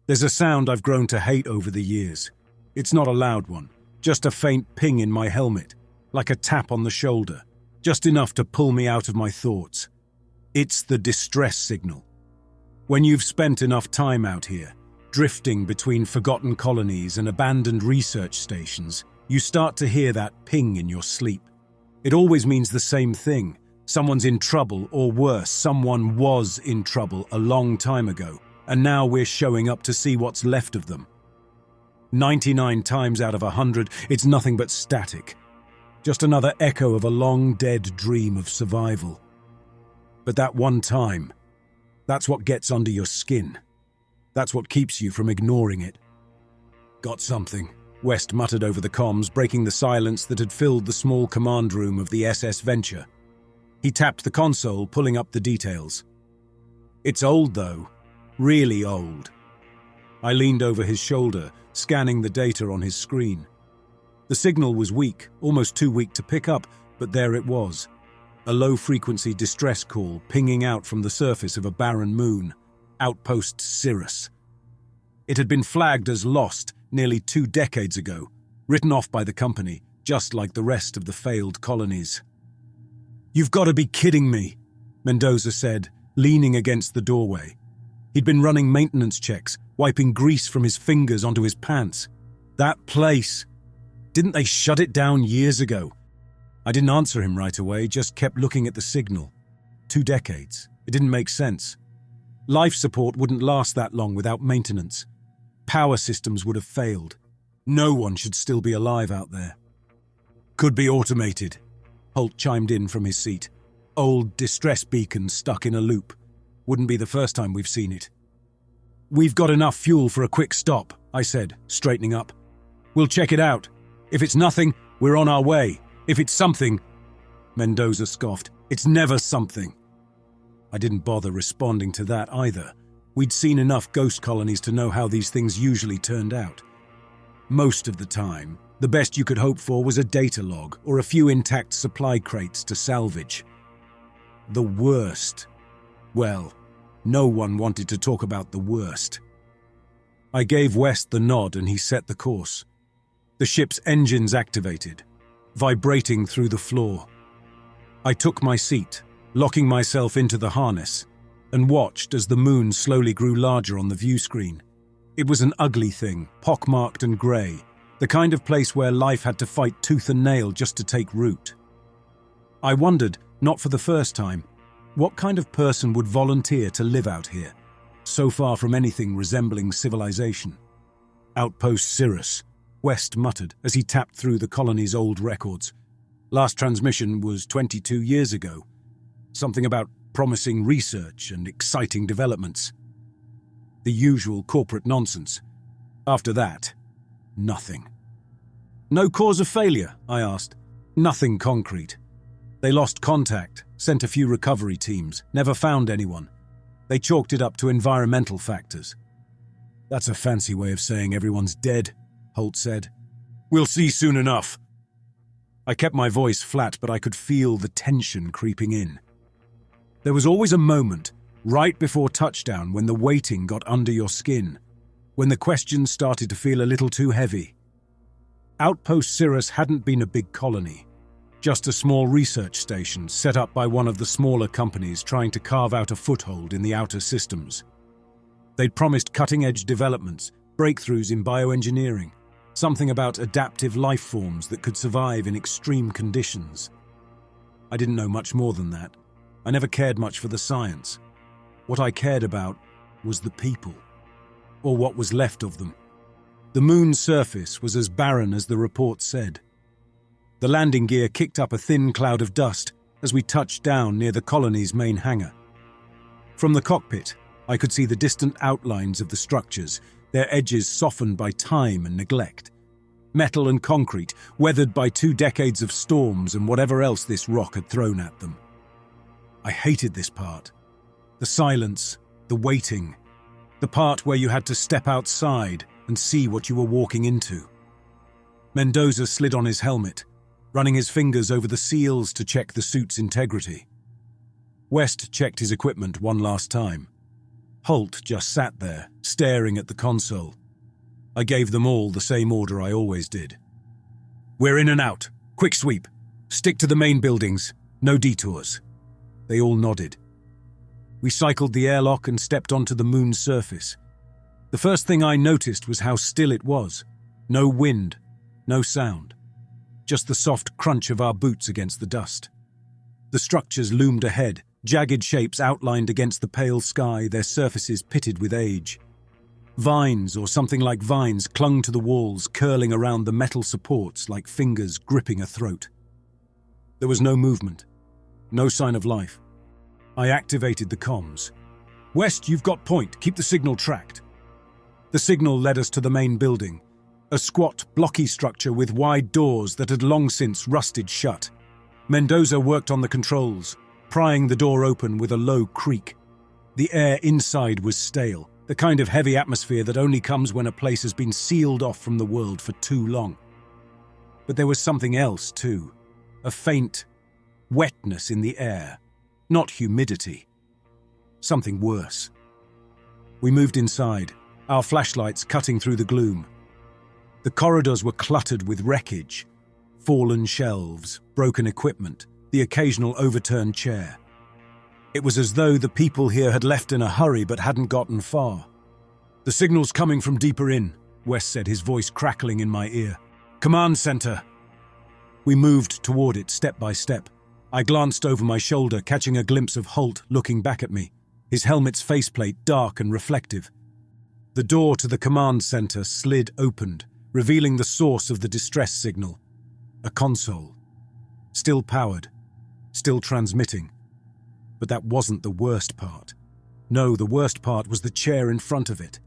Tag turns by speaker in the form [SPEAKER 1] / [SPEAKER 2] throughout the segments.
[SPEAKER 1] There's a sound I've grown to hate over the years. It's not a loud one, just a faint ping in my helmet, like a tap on the shoulder, just enough to pull me out of my thoughts. It's the distress signal. When you've spent enough time out here, drifting between forgotten colonies and abandoned research stations, you start to hear that ping in your sleep. It always means the same thing. Someone's in trouble, or worse, someone was in trouble a long time ago, and now we're showing up to see what's left of them. 99 times out of 100, it's nothing but static. Just another echo of a long-dead dream of survival. But that one time, that's what gets under your skin. That's what keeps you from ignoring it. "Got something," West muttered over the comms, breaking the silence that had filled the small command room of the SS Venture. He tapped the console, pulling up the details. "It's old, though. Really old." I leaned over his shoulder, scanning the data on his screen. The signal was weak, almost too weak to pick up, but there it was. A low-frequency distress call pinging out from the surface of a barren moon. Outpost Sirrus. It had been flagged as lost nearly 2 decades ago, written off by the company, just like the rest of the failed colonies. "You've got to be kidding me," Mendoza said, leaning against the doorway. He'd been running maintenance checks, wiping grease from his fingers onto his pants. "That place. Didn't they shut it down years ago?" I didn't answer him right away, just kept looking at the signal. 2 decades. It didn't make sense. Life support wouldn't last that long without maintenance. Power systems would have failed. No one should still be alive out there. "Could be automated," Holt chimed in from his seat. "Old distress beacon stuck in a loop. Wouldn't be the first time we've seen it." "We've got enough fuel for a quick stop," I said, straightening up. "We'll check it out. If it's nothing, we're on our way. If it's something..." Mendoza scoffed. "It's never something." I didn't bother responding to that either. We'd seen enough ghost colonies to know how these things usually turned out. Most of the time, the best you could hope for was a data log or a few intact supply crates to salvage. The worst. Well, no one wanted to talk about the worst. I gave West the nod and he set the course. The ship's engines activated, vibrating through the floor. I took my seat, locking myself into the harness, and watched as the moon slowly grew larger on the view screen. It was an ugly thing, pockmarked and grey, the kind of place where life had to fight tooth and nail just to take root. I wondered, not for the first time, what kind of person would volunteer to live out here, so far from anything resembling civilization. "Outpost Sirrus," West muttered as he tapped through the colony's old records. "Last transmission was 22 years ago. Something about promising research and exciting developments. The usual corporate nonsense. After that, nothing." "No cause of failure?" I asked. "Nothing concrete. They lost contact, sent a few recovery teams, never found anyone. They chalked it up to environmental factors." "That's a fancy way of saying everyone's dead," Holt said. "We'll see soon enough." I kept my voice flat, but I could feel the tension creeping in. There was always a moment, right before touchdown, when the waiting got under your skin, when the questions started to feel a little too heavy. Outpost Sirrus hadn't been a big colony, just a small research station set up by one of the smaller companies trying to carve out a foothold in the outer systems. They'd promised cutting-edge developments, breakthroughs in bioengineering, something about adaptive life forms that could survive in extreme conditions. I didn't know much more than that. I never cared much for the science. What I cared about was the people, or what was left of them. The moon's surface was as barren as the report said. The landing gear kicked up a thin cloud of dust as we touched down near the colony's main hangar. From the cockpit, I could see the distant outlines of the structures, their edges softened by time and neglect. Metal and concrete, weathered by 2 decades of storms and whatever else this rock had thrown at them. I hated this part. The silence, the waiting, the part where you had to step outside and see what you were walking into. Mendoza slid on his helmet, running his fingers over the seals to check the suit's integrity. West checked his equipment one last time. Holt just sat there, staring at the console. I gave them all the same order I always did. "We're in and out. Quick sweep. Stick to the main buildings. No detours." They all nodded. We cycled the airlock and stepped onto the moon's surface. The first thing I noticed was how still it was. No wind, no sound. Just the soft crunch of our boots against the dust. The structures loomed ahead, jagged shapes outlined against the pale sky, their surfaces pitted with age. Vines, or something like vines, clung to the walls, curling around the metal supports like fingers gripping a throat. There was no movement, no sign of life. I activated the comms. "West, you've got point. Keep the signal tracked." The signal led us to the main building, a squat, blocky structure with wide doors that had long since rusted shut. Mendoza worked on the controls, prying the door open with a low creak. The air inside was stale, the kind of heavy atmosphere that only comes when a place has been sealed off from the world for too long. But there was something else too, a faint wetness in the air, not humidity. Something worse. We moved inside, our flashlights cutting through the gloom. The corridors were cluttered with wreckage, fallen shelves, broken equipment, the occasional overturned chair. It was as though the people here had left in a hurry but hadn't gotten far. "The signal's coming from deeper in," West said, his voice crackling in my ear. "Command center." We moved toward it step by step. I glanced over my shoulder, catching a glimpse of Holt looking back at me, his helmet's faceplate dark and reflective. The door to the command center slid opened, revealing the source of the distress signal. A console. Still powered. Still transmitting. But that wasn't the worst part. No, the worst part was the chair in front of it.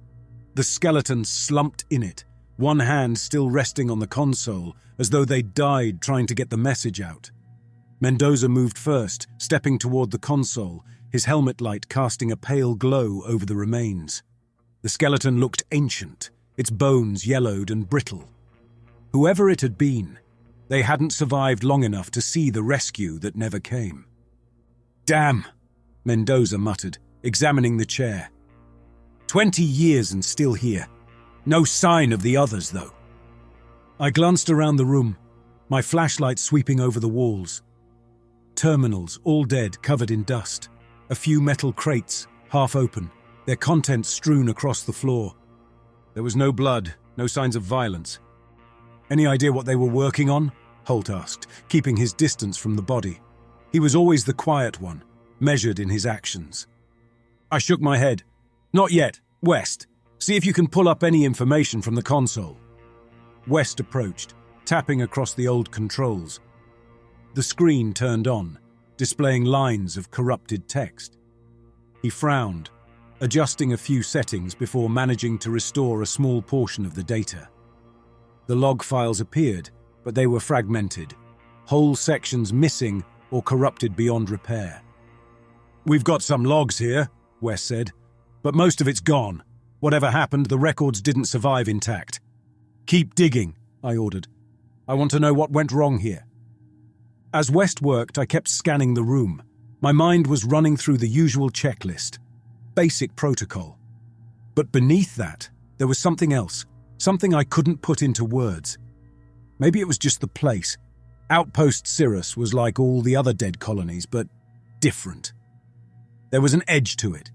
[SPEAKER 1] The skeleton slumped in it, one hand still resting on the console, as though they'd died trying to get the message out. Mendoza moved first, stepping toward the console, his helmet light casting a pale glow over the remains. The skeleton looked ancient, its bones yellowed and brittle. Whoever it had been, they hadn't survived long enough to see the rescue that never came. "Damn," Mendoza muttered, examining the chair. 20 years and still here. No sign of the others, though. I glanced around the room, my flashlight sweeping over the walls. Terminals, all dead, covered in dust. A few metal crates, half open, their contents strewn across the floor. There was no blood, no signs of violence. "Any idea what they were working on?" Holt asked, keeping his distance from the body. He was always the quiet one, measured in his actions. I shook my head. "Not yet. West, see if you can pull up any information from the console." West approached, tapping across the old controls. The screen turned on, displaying lines of corrupted text. He frowned, adjusting a few settings before managing to restore a small portion of the data. The log files appeared, but they were fragmented, whole sections missing or corrupted beyond repair. "We've got some logs here," West said, "but most of it's gone. Whatever happened, the records didn't survive intact." "Keep digging," I ordered. "I want to know what went wrong here." As West worked, I kept scanning the room. My mind was running through the usual checklist. Basic protocol. But beneath that, there was something else, something I couldn't put into words. Maybe it was just the place. Outpost Sirrus was like all the other dead colonies, but different. There was an edge to it.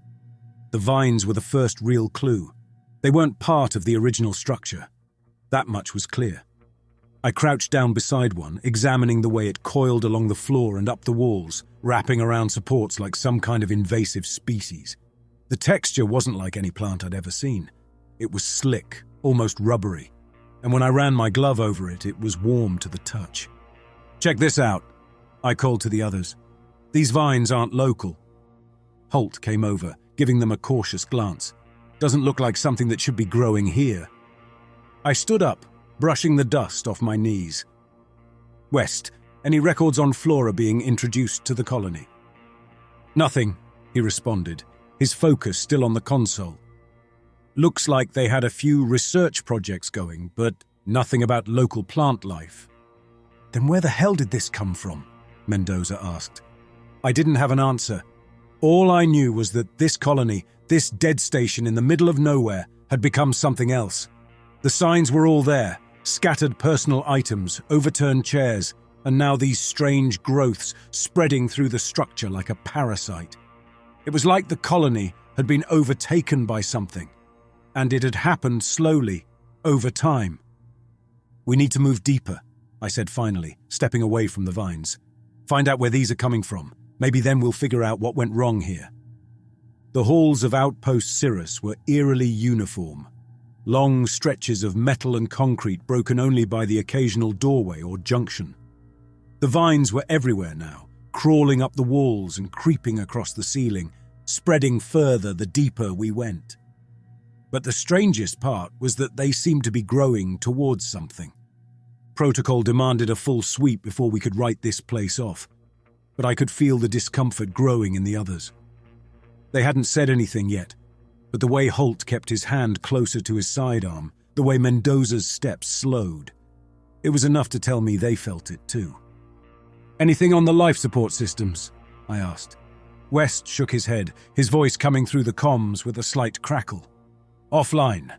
[SPEAKER 1] The vines were the first real clue. They weren't part of the original structure. That much was clear. I crouched down beside one, examining the way it coiled along the floor and up the walls, wrapping around supports like some kind of invasive species. The texture wasn't like any plant I'd ever seen. It was slick, almost rubbery, and when I ran my glove over it, it was warm to the touch. "Check this out," I called to the others. "These vines aren't local." Holt came over, giving them a cautious glance. "Doesn't look like something that should be growing here." I stood up, brushing the dust off my knees. "West, any records on flora being introduced to the colony?" "Nothing," he responded, his focus still on the console. "Looks like they had a few research projects going, but nothing about local plant life." "Then where the hell did this come from?" Mendoza asked. I didn't have an answer. All I knew was that this colony, This dead station in the middle of nowhere had become something else. The signs were all there, scattered personal items, overturned chairs, and now these strange growths spreading through the structure like a parasite. It was like the colony had been overtaken by something, and it had happened slowly, over time. "We need to move deeper," I said finally, stepping away from the vines. "Find out where these are coming from. Maybe then we'll figure out what went wrong here." The halls of Outpost Sirrus were eerily uniform. Long stretches of metal and concrete broken only by the occasional doorway or junction. The vines were everywhere now, crawling up the walls and creeping across the ceiling, spreading further the deeper we went. But the strangest part was that they seemed to be growing towards something. Protocol demanded a full sweep before we could write this place off, but I could feel the discomfort growing in the others. They hadn't said anything yet, but the way Holt kept his hand closer to his sidearm, the way Mendoza's steps slowed, it was enough to tell me they felt it too. "Anything on the life support systems?" I asked. West shook his head, his voice coming through the comms with a slight crackle. "Offline.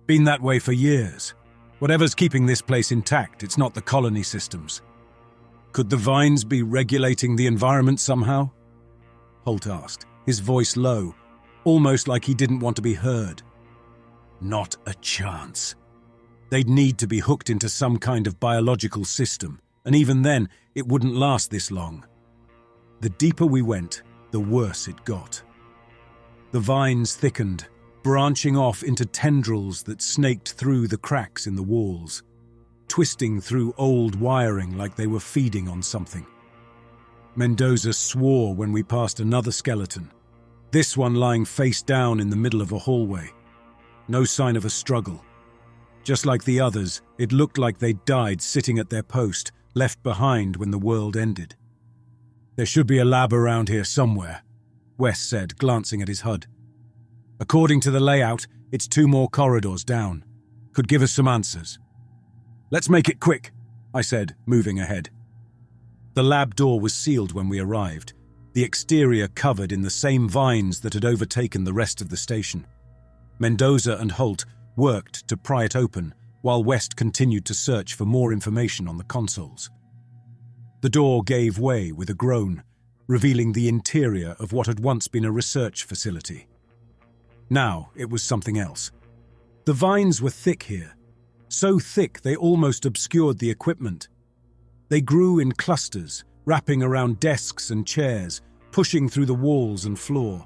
[SPEAKER 1] Been that way for years. Whatever's keeping this place intact, it's not the colony systems." "Could the vines be regulating the environment somehow?" Holt asked, his voice low, almost like he didn't want to be heard. "Not a chance. They'd need to be hooked into some kind of biological system, and even then, it wouldn't last this long." The deeper we went, the worse it got. The vines thickened, branching off into tendrils that snaked through the cracks in the walls, twisting through old wiring like they were feeding on something. Mendoza swore when we passed another skeleton, this one lying face down in the middle of a hallway. No sign of a struggle. Just like the others, it looked like they'd died sitting at their post, left behind when the world ended. "There should be a lab around here somewhere," West said, glancing at his HUD. "According to the layout, it's 2 more corridors down. Could give us some answers." "Let's make it quick," I said, moving ahead. The lab door was sealed when we arrived, the exterior covered in the same vines that had overtaken the rest of the station. Mendoza and Holt worked to pry it open, while West continued to search for more information on the consoles. The door gave way with a groan, revealing the interior of what had once been a research facility. Now it was something else. The vines were thick here, so thick they almost obscured the equipment. They grew in clusters, wrapping around desks and chairs, pushing through the walls and floor.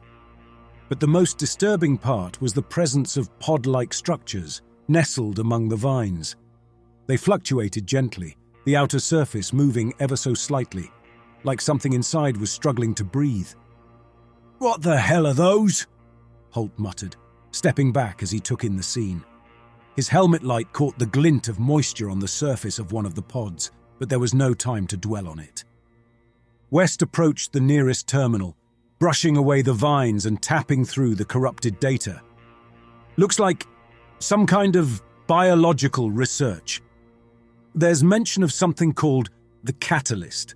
[SPEAKER 1] But the most disturbing part was the presence of pod-like structures nestled among the vines. They fluctuated gently, the outer surface moving ever so slightly, like something inside was struggling to breathe. "What the hell are those?" Holt muttered, stepping back as he took in the scene. His helmet light caught the glint of moisture on the surface of one of the pods, but there was no time to dwell on it. West approached the nearest terminal, brushing away the vines and tapping through the corrupted data. "Looks like some kind of biological research. There's mention of something called the catalyst.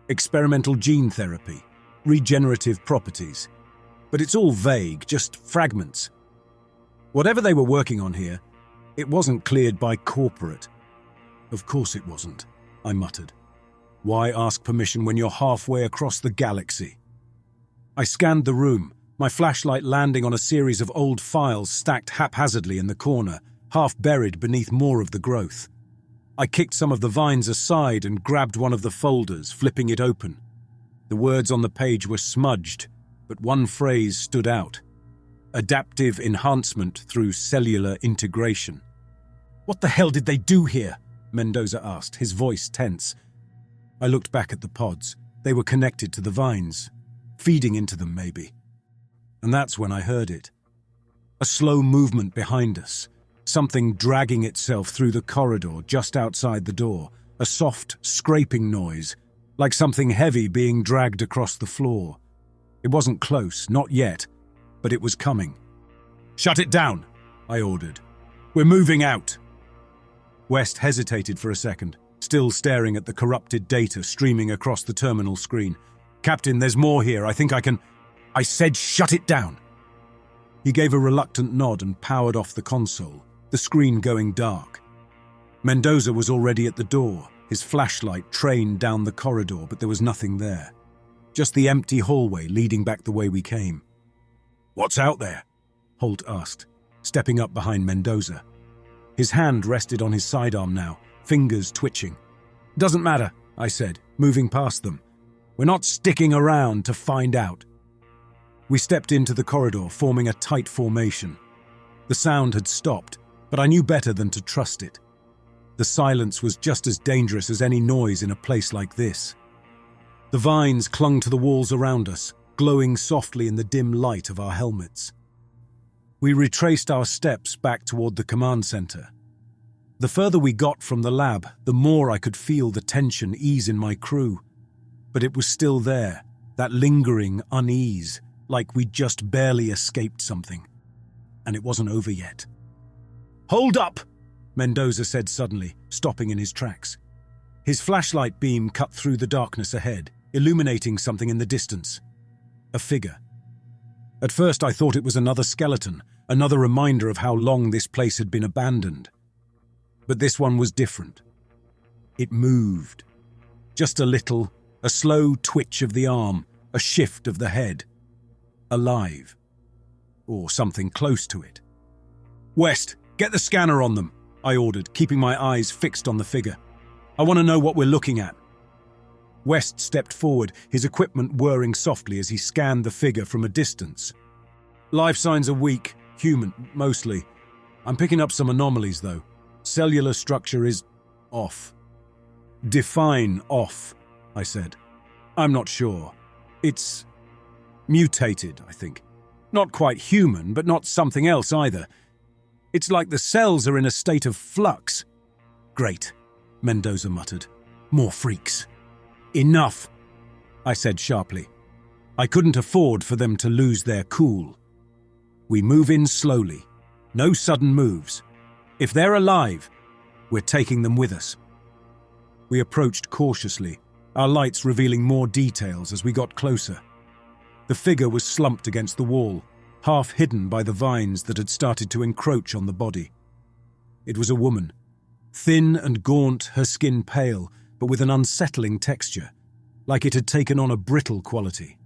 [SPEAKER 1] Experimental gene therapy, regenerative properties. But it's all vague, just fragments. Whatever they were working on here, it wasn't cleared by corporate." "Of course it wasn't," I muttered. "Why ask permission when you're halfway across the galaxy?" I scanned the room, my flashlight landing on a series of old files stacked haphazardly in the corner, half buried beneath more of the growth. I kicked some of the vines aside and grabbed one of the folders, flipping it open. The words on the page were smudged, but one phrase stood out. Adaptive enhancement through cellular integration. "What the hell did they do here?" Mendoza asked, his voice tense. I looked back at the pods. They were connected to the vines, feeding into them maybe. And that's when I heard it. A slow movement behind us, something dragging itself through the corridor just outside the door, a soft, scraping noise, like something heavy being dragged across the floor. It wasn't close, not yet, but it was coming. "Shut it down," I ordered. "We're moving out." West hesitated for a second, still staring at the corrupted data streaming across the terminal screen. "Captain, there's more here. I think I can—" "I said shut it down." He gave a reluctant nod and powered off the console, the screen going dark. Mendoza was already at the door, his flashlight trained down the corridor, but there was nothing there. Just the empty hallway leading back the way we came. "What's out there?" Holt asked, stepping up behind Mendoza. His hand rested on his sidearm now, fingers twitching. "Doesn't matter," I said, moving past them. "We're not sticking around to find out." We stepped into the corridor, forming a tight formation. The sound had stopped, but I knew better than to trust it. The silence was just as dangerous as any noise in a place like this. The vines clung to the walls around us, glowing softly in the dim light of our helmets. We retraced our steps back toward the command center. The further we got from the lab, the more I could feel the tension ease in my crew. But it was still there, that lingering unease, like we'd just barely escaped something. And it wasn't over yet. "Hold up!" Mendoza said suddenly, stopping in his tracks. His flashlight beam cut through the darkness ahead, illuminating something in the distance. A figure. At first I thought it was another skeleton, another reminder of how long this place had been abandoned. But this one was different. It moved. Just a little, a slow twitch of the arm, a shift of the head. Alive. Or something close to it. "West, get the scanner on them," I ordered, keeping my eyes fixed on the figure. "I want to know what we're looking at." West stepped forward, his equipment whirring softly as he scanned the figure from a distance. "Life signs are weak, human, mostly. I'm picking up some anomalies, though. Cellular structure is off." "Define off," I said. "I'm not sure. It's mutated, I think. Not quite human, but not something else either. It's like the cells are in a state of flux." "Great," Mendoza muttered. "More freaks." "Enough," I said sharply. I couldn't afford for them to lose their cool. "We move in slowly. No sudden moves. If they're alive, we're taking them with us." We approached cautiously, our lights revealing more details as we got closer. The figure was slumped against the wall, half hidden by the vines that had started to encroach on the body. It was a woman. Thin and gaunt, her skin pale, but with an unsettling texture, like it had taken on a brittle quality.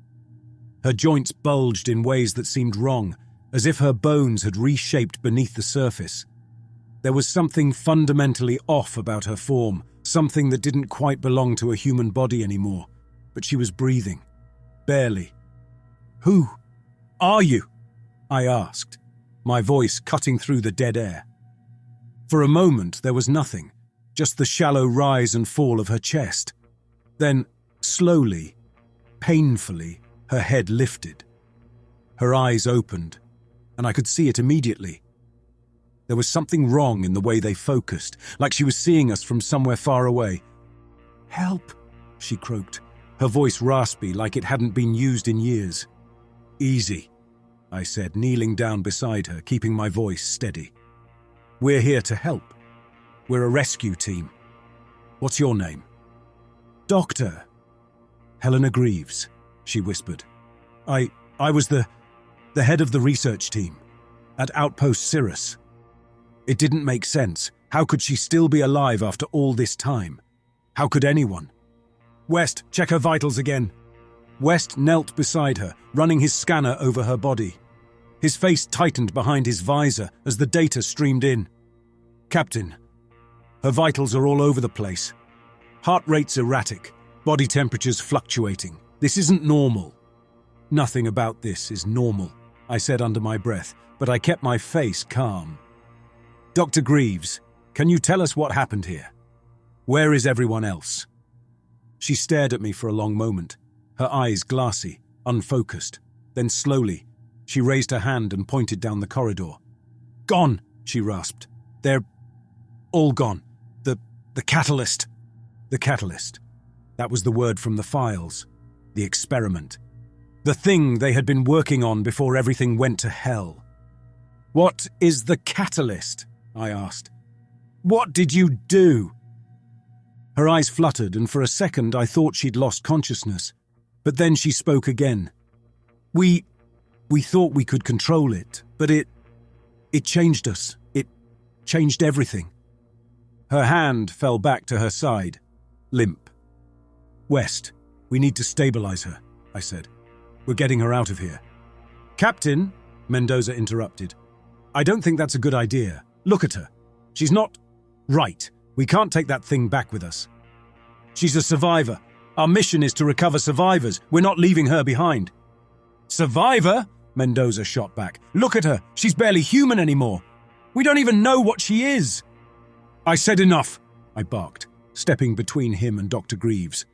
[SPEAKER 1] Her joints bulged in ways that seemed wrong, as if her bones had reshaped beneath the surface. There was something fundamentally off about her form, something that didn't quite belong to a human body anymore, but she was breathing. Barely. "Who are you?" I asked, my voice cutting through the dead air. For a moment there was nothing, just the shallow rise and fall of her chest. Then, slowly, painfully, her head lifted. Her eyes opened, and I could see it immediately. There was something wrong in the way they focused, like she was seeing us from somewhere far away. "Help," she croaked, her voice raspy like it hadn't been used in years. "Easy," I said, kneeling down beside her, keeping my voice steady. "We're here to help. We're a rescue team. What's your name?" "Doctor Helena Greaves," she whispered. I was the head of the research team at Outpost Sirrus." It didn't make sense. How could she still be alive after all this time? How could anyone? "West, check her vitals again." West knelt beside her, running his scanner over her body. His face tightened behind his visor as the data streamed in. "Captain, her vitals are all over the place. Heart rate's erratic, body temperatures fluctuating. This isn't normal." "Nothing about this is normal," I said under my breath, but I kept my face calm. "Dr. Greaves, can you tell us what happened here? Where is everyone else?" She stared at me for a long moment, her eyes glassy, unfocused. Then slowly, she raised her hand and pointed down the corridor. "Gone," she rasped. "They're all gone. The catalyst." The catalyst. That was the word from the files. The experiment. The thing they had been working on before everything went to hell. "What is the catalyst?" I asked. "What did you do?" Her eyes fluttered, and for a second I thought she'd lost consciousness. But then she spoke again. We thought we could control it, But it changed us. It changed everything. Her hand fell back to her side, limp. West, we need to stabilize her, I said. We're getting her out of here. Captain, Mendoza interrupted. I don't think that's a good idea. Look at her. She's not right. We can't take that thing back with us. She's a survivor. Our mission is to recover survivors. We're not leaving her behind. Survivor? Mendoza shot back. Look at her. She's barely human anymore. We don't even know what she is. I said enough, I barked, stepping between him and Dr. Greaves.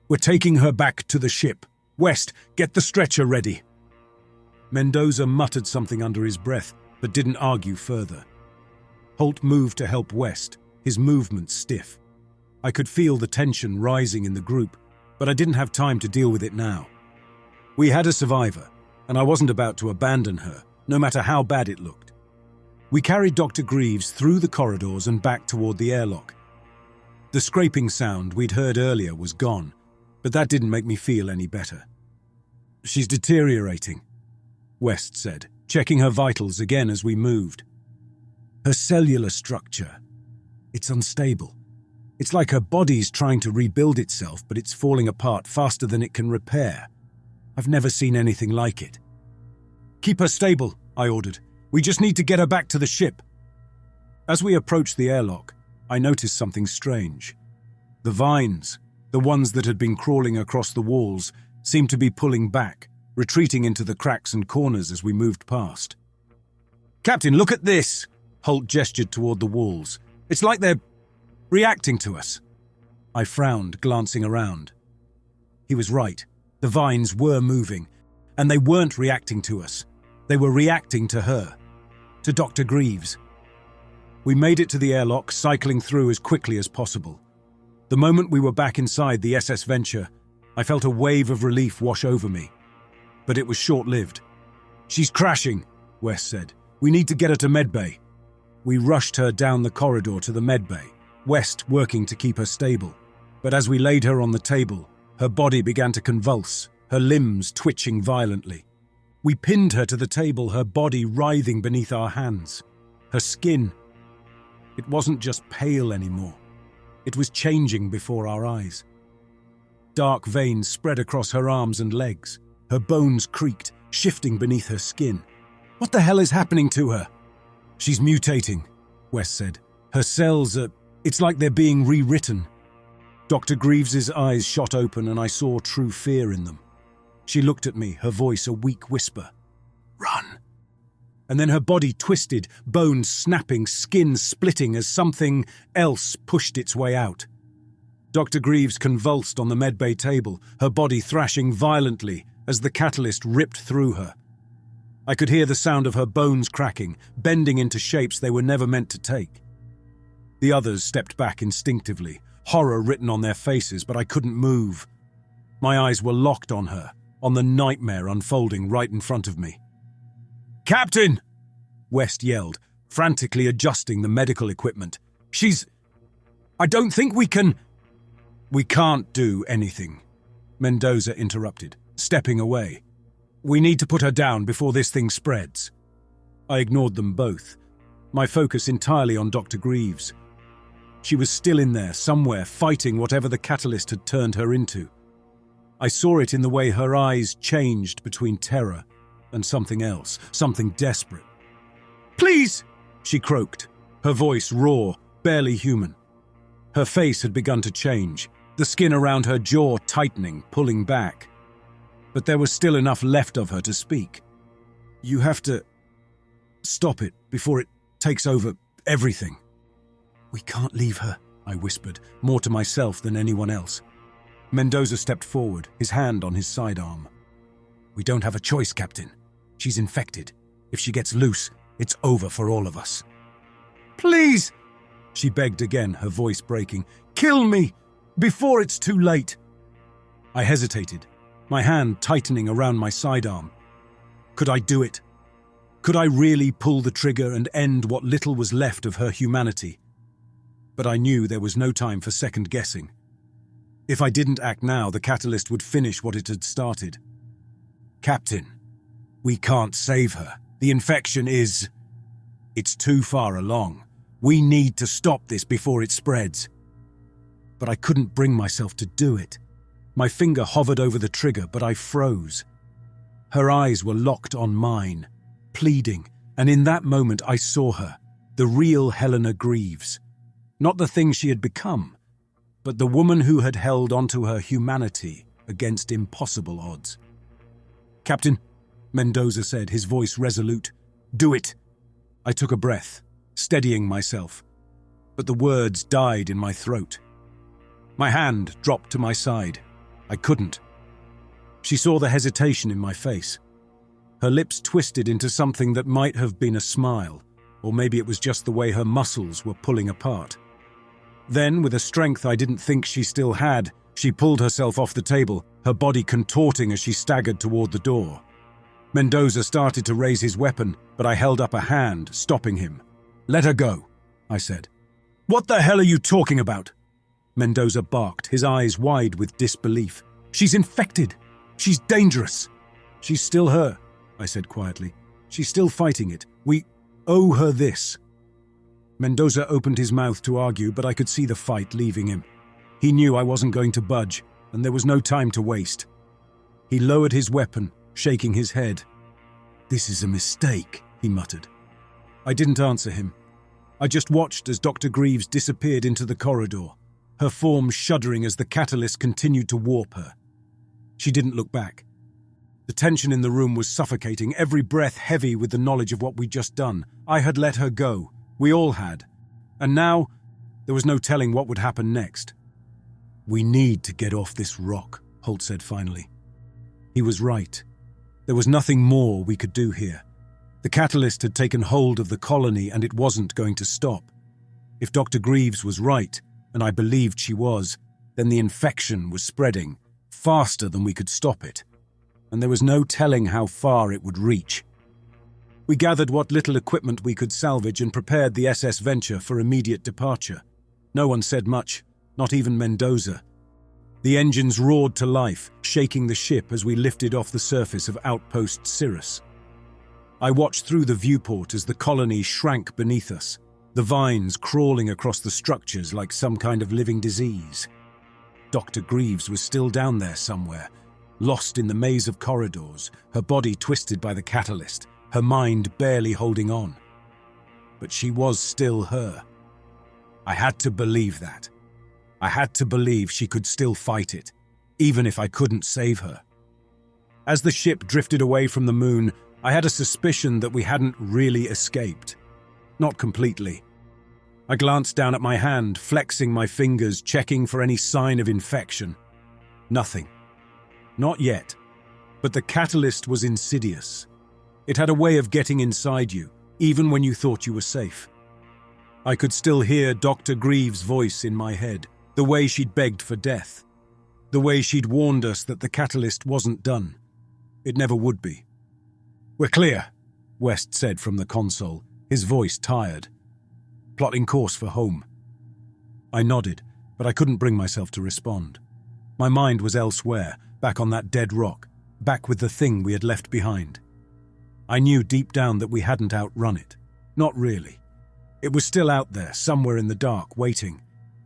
[SPEAKER 1] We're taking her back to the ship. West, get the stretcher ready. Mendoza muttered something under his breath, but didn't argue further. Holt moved to help West, his movements stiff. I could feel the tension rising in the group, but I didn't have time to deal with it now. We had a survivor, and I wasn't about to abandon her, no matter how bad it looked. We carried Dr. Greaves through the corridors and back toward the airlock. The scraping sound we'd heard earlier was gone, but that didn't make me feel any better. She's deteriorating, West said, checking her vitals again as we moved. Her cellular structure, it's unstable. It's like her body's trying to rebuild itself, but it's falling apart faster than it can repair. I've never seen anything like it. Keep her stable, I ordered. We just need to get her back to the ship. As we approached the airlock, I noticed something strange. The vines, the ones that had been crawling across the walls, seemed to be pulling back, retreating into the cracks and corners as we moved past. Captain, look at this! Holt gestured toward the walls. It's like they're reacting to us. I frowned, glancing around. He was right. The vines were moving, and they weren't reacting to us. They were reacting to her, to Dr. Greaves. We made it to the airlock, cycling through as quickly as possible. The moment we were back inside the SS Venture, I felt a wave of relief wash over me. But it was short-lived. She's crashing, Wes said. We need to get her to medbay. We rushed her down the corridor to the medbay, West working to keep her stable. But as we laid her on the table, her body began to convulse, her limbs twitching violently. We pinned her to the table, her body writhing beneath our hands. Her skin, it wasn't just pale anymore. It was changing before our eyes. Dark veins spread across her arms and legs. Her bones creaked, shifting beneath her skin. What the hell is happening to her? She's mutating, Wes said. Her cells it's like they're being rewritten. Dr. Greaves's eyes shot open and I saw true fear in them. She looked at me, her voice a weak whisper. Run. And then her body twisted, bones snapping, skin splitting as something else pushed its way out. Dr. Greaves convulsed on the medbay table, her body thrashing violently as the catalyst ripped through her. I could hear the sound of her bones cracking, bending into shapes they were never meant to take. The others stepped back instinctively, horror written on their faces, but I couldn't move. My eyes were locked on her, on the nightmare unfolding right in front of me. Captain! West yelled, frantically adjusting the medical equipment. I don't think we can... We can't do anything, Mendoza interrupted, stepping away. We need to put her down before this thing spreads. I ignored them both, my focus entirely on Dr. Greaves. She was still in there, somewhere, fighting whatever the catalyst had turned her into. I saw it in the way her eyes changed between terror and something else, something desperate. Please, she croaked, her voice raw, barely human. Her face had begun to change, the skin around her jaw tightening, pulling back. But there was still enough left of her to speak. You have to stop it before it takes over everything. We can't leave her, I whispered, more to myself than anyone else. Mendoza stepped forward, his hand on his sidearm. We don't have a choice, Captain. She's infected. If she gets loose, it's over for all of us. Please, she begged again, her voice breaking. Kill me, before it's too late. I hesitated, my hand tightening around my sidearm. Could I do it? Could I really pull the trigger and end what little was left of her humanity? But I knew there was no time for second guessing. If I didn't act now, the catalyst would finish what it had started. Captain, we can't save her. The infection is... It's too far along. We need to stop this before it spreads. But I couldn't bring myself to do it. My finger hovered over the trigger, but I froze. Her eyes were locked on mine, pleading, and in that moment I saw her, the real Helena Greaves. Not the thing she had become, but the woman who had held onto her humanity against impossible odds. "Captain," Mendoza said, his voice resolute, "do it." I took a breath, steadying myself, but the words died in my throat. My hand dropped to my side. I couldn't. She saw the hesitation in my face. Her lips twisted into something that might have been a smile, or maybe it was just the way her muscles were pulling apart. Then, with a strength I didn't think she still had, she pulled herself off the table, her body contorting as she staggered toward the door. Mendoza started to raise his weapon, but I held up a hand, stopping him. "Let her go," I said. "What the hell are you talking about?" Mendoza barked, his eyes wide with disbelief. "She's infected. She's dangerous." "She's still her," I said quietly. "She's still fighting it. We owe her this." Mendoza opened his mouth to argue, but I could see the fight leaving him. He knew I wasn't going to budge, and there was no time to waste. He lowered his weapon, shaking his head. "This is a mistake," he muttered. I didn't answer him. I just watched as Dr. Greaves disappeared into the corridor, her form shuddering as the catalyst continued to warp her. She didn't look back. The tension in the room was suffocating, every breath heavy with the knowledge of what we'd just done. I had let her go. We all had. And now, there was no telling what would happen next. "We need to get off this rock," Holt said finally. He was right. There was nothing more we could do here. The catalyst had taken hold of the colony and it wasn't going to stop. If Dr. Greaves was right, and I believed she was, then the infection was spreading faster than we could stop it, and there was no telling how far it would reach. We gathered what little equipment we could salvage and prepared the SS Venture for immediate departure. No one said much, not even Mendoza. The engines roared to life, shaking the ship as we lifted off the surface of Outpost Sirrus. I watched through the viewport as the colony shrank beneath us, the vines crawling across the structures like some kind of living disease. Dr. Greaves was still down there somewhere, lost in the maze of corridors, her body twisted by the catalyst, her mind barely holding on. But she was still her. I had to believe that. I had to believe she could still fight it, even if I couldn't save her. As the ship drifted away from the moon, I had a suspicion that we hadn't really escaped. Not completely. I glanced down at my hand, flexing my fingers, checking for any sign of infection. Nothing. Not yet. But the catalyst was insidious. It had a way of getting inside you, even when you thought you were safe. I could still hear Dr. Greaves' voice in my head, the way she'd begged for death, the way she'd warned us that the catalyst wasn't done. It never would be. "We're clear," West said from the console, his voice tired. "Plotting course for home." I nodded, but I couldn't bring myself to respond. My mind was elsewhere, back on that dead rock, back with the thing we had left behind. I knew deep down that we hadn't outrun it. Not really. It was still out there, somewhere in the dark, waiting.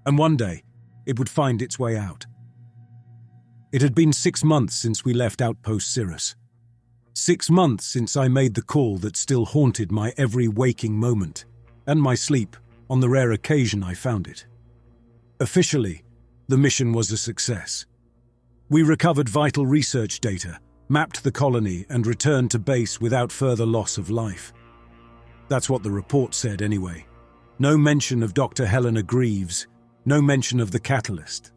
[SPEAKER 1] And one day, it would find its way out. It had been 6 months since we left Outpost Sirrus. 6 months since I made the call that still haunted my every waking moment, and my sleep, on the rare occasion I found it. Officially, the mission was a success. We recovered vital research data, mapped the colony, and returned to base without further loss of life. That's what the report said anyway. No mention of Dr. Helena Greaves, no mention of the catalyst.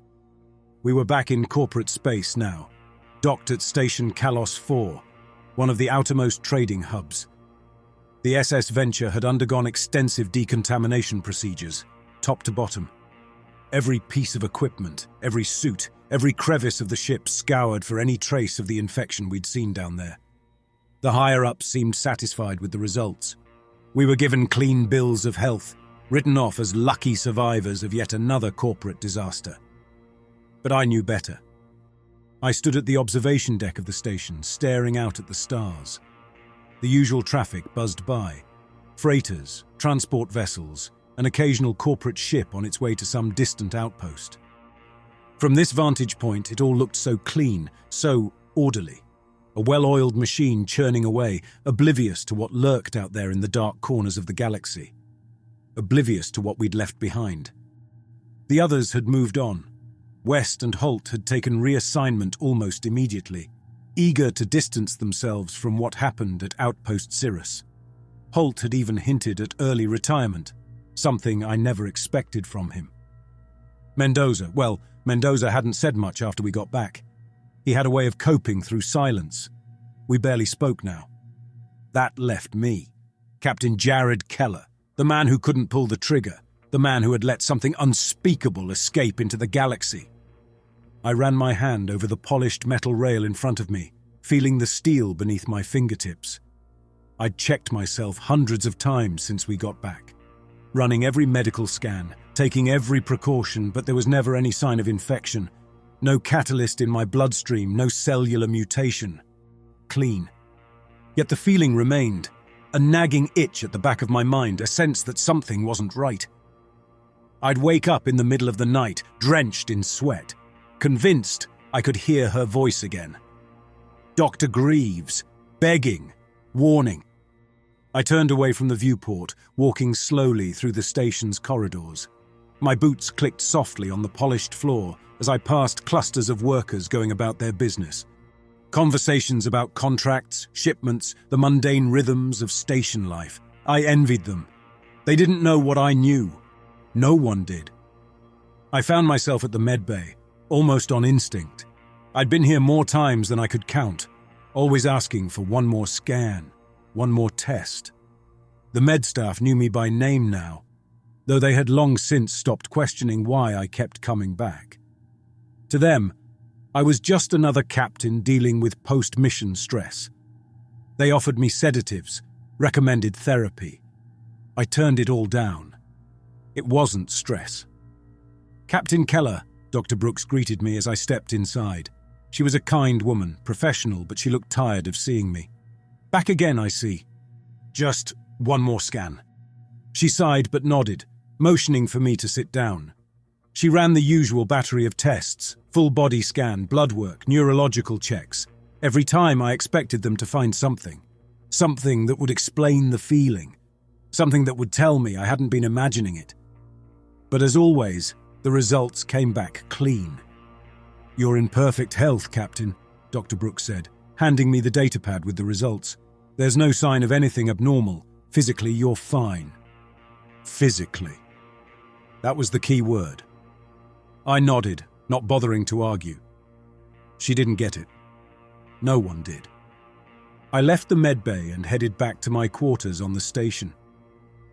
[SPEAKER 1] We were back in corporate space now, docked at Station Kalos 4, one of the outermost trading hubs. The SS Venture had undergone extensive decontamination procedures, top to bottom. Every piece of equipment, every suit, every crevice of the ship scoured for any trace of the infection we'd seen down there. The higher-ups seemed satisfied with the results. We were given clean bills of health, written off as lucky survivors of yet another corporate disaster. But I knew better. I stood at the observation deck of the station, staring out at the stars. The usual traffic buzzed by. Freighters, transport vessels, an occasional corporate ship on its way to some distant outpost. From this vantage point, it all looked so clean, so orderly. A well-oiled machine churning away, oblivious to what lurked out there in the dark corners of the galaxy. Oblivious to what we'd left behind. The others had moved on. West and Holt had taken reassignment almost immediately, eager to distance themselves from what happened at Outpost Sirrus. Holt had even hinted at early retirement, something I never expected from him. Mendoza hadn't said much after we got back. He had a way of coping through silence. We barely spoke now. That left me, Captain Jared Keller, the man who couldn't pull the trigger, the man who had let something unspeakable escape into the galaxy. I ran my hand over the polished metal rail in front of me, feeling the steel beneath my fingertips. I'd checked myself hundreds of times since we got back, running every medical scan, taking every precaution, but there was never any sign of infection. No catalyst in my bloodstream, no cellular mutation. Clean. Yet the feeling remained, a nagging itch at the back of my mind, a sense that something wasn't right. I'd wake up in the middle of the night, drenched in sweat, convinced I could hear her voice again. Dr. Greaves, begging, warning. I turned away from the viewport, walking slowly through the station's corridors. My boots clicked softly on the polished floor as I passed clusters of workers going about their business. Conversations about contracts, shipments, the mundane rhythms of station life. I envied them. They didn't know what I knew. No one did. I found myself at the medbay, almost on instinct. I'd been here more times than I could count, always asking for one more scan, one more test. The med staff knew me by name now, though they had long since stopped questioning why I kept coming back. To them, I was just another captain dealing with post-mission stress. They offered me sedatives, recommended therapy. I turned it all down. It wasn't stress. Captain Keller, Dr. Brooks greeted me as I stepped inside. She was a kind woman, professional, but she looked tired of seeing me. Back again, I see. Just one more scan. She sighed but nodded, motioning for me to sit down. She ran the usual battery of tests, full body scan, blood work, neurological checks. Every time I expected them to find something. Something that would explain the feeling. Something that would tell me I hadn't been imagining it. But as always, the results came back clean. "You're in perfect health, Captain," Dr. Brooks said, handing me the datapad with the results. "There's no sign of anything abnormal. Physically, you're fine." Physically. That was the key word. I nodded, not bothering to argue. She didn't get it. No one did. I left the medbay and headed back to my quarters on the station.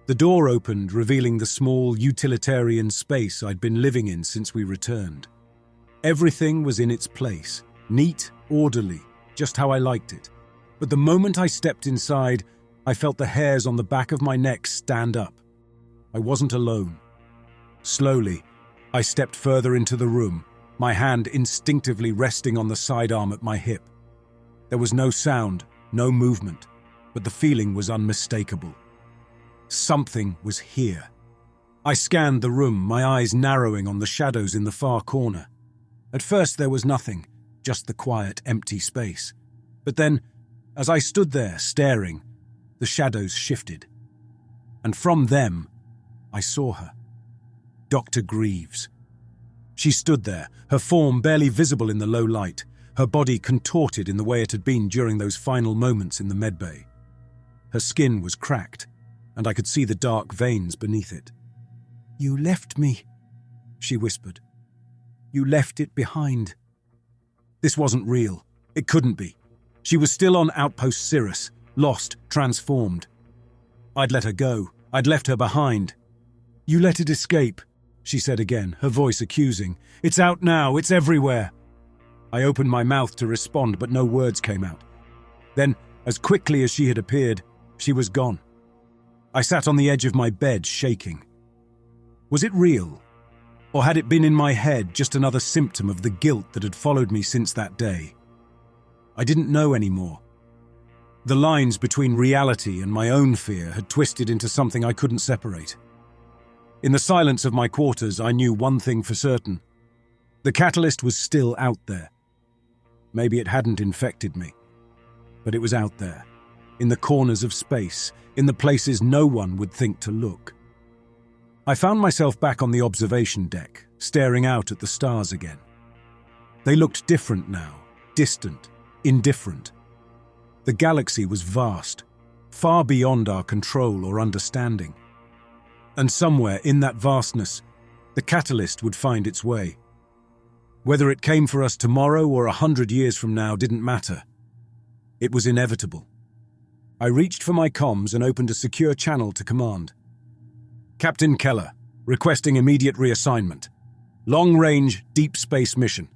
[SPEAKER 1] The door opened, revealing the small, utilitarian space I'd been living in since we returned. Everything was in its place, neat, orderly, just how I liked it. But the moment I stepped inside, I felt the hairs on the back of my neck stand up. I wasn't alone. Slowly, I stepped further into the room, my hand instinctively resting on the sidearm at my hip. There was no sound, no movement, but the feeling was unmistakable. Something was here. I scanned the room, my eyes narrowing on the shadows in the far corner. At first there was nothing, just the quiet, empty space. But then, as I stood there staring, the shadows shifted. And from them, I saw her. Dr. Greaves. She stood there, her form barely visible in the low light, her body contorted in the way it had been during those final moments in the medbay. Her skin was cracked, and I could see the dark veins beneath it. "You left me," she whispered. "You left it behind." This wasn't real. It couldn't be. She was still on Outpost Sirrus, lost, transformed. I'd let her go. I'd left her behind. "You let it escape," she said again, her voice accusing. "It's out now. It's everywhere." I opened my mouth to respond, but no words came out. Then, as quickly as she had appeared, she was gone. I sat on the edge of my bed, shaking. Was it real? Or had it been in my head just another symptom of the guilt that had followed me since that day? I didn't know anymore. The lines between reality and my own fear had twisted into something I couldn't separate. In the silence of my quarters, I knew one thing for certain. The catalyst was still out there. Maybe it hadn't infected me, but it was out there, in the corners of space, in the places no one would think to look. I found myself back on the observation deck, staring out at the stars again. They looked different now, distant, indifferent. The galaxy was vast, far beyond our control or understanding. And somewhere in that vastness, the catalyst would find its way. Whether it came for us tomorrow or 100 years from now didn't matter. It was inevitable. I reached for my comms and opened a secure channel to command. Captain Keller, requesting immediate reassignment. Long-range, deep space mission.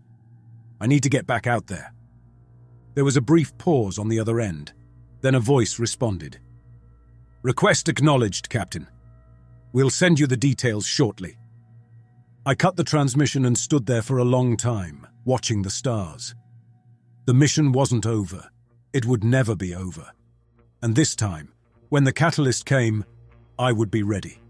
[SPEAKER 1] I need to get back out there. There was a brief pause on the other end. Then a voice responded. Request acknowledged, Captain. We'll send you the details shortly. I cut the transmission and stood there for a long time, watching the stars. The mission wasn't over. It would never be over. And this time, when the catalyst came, I would be ready.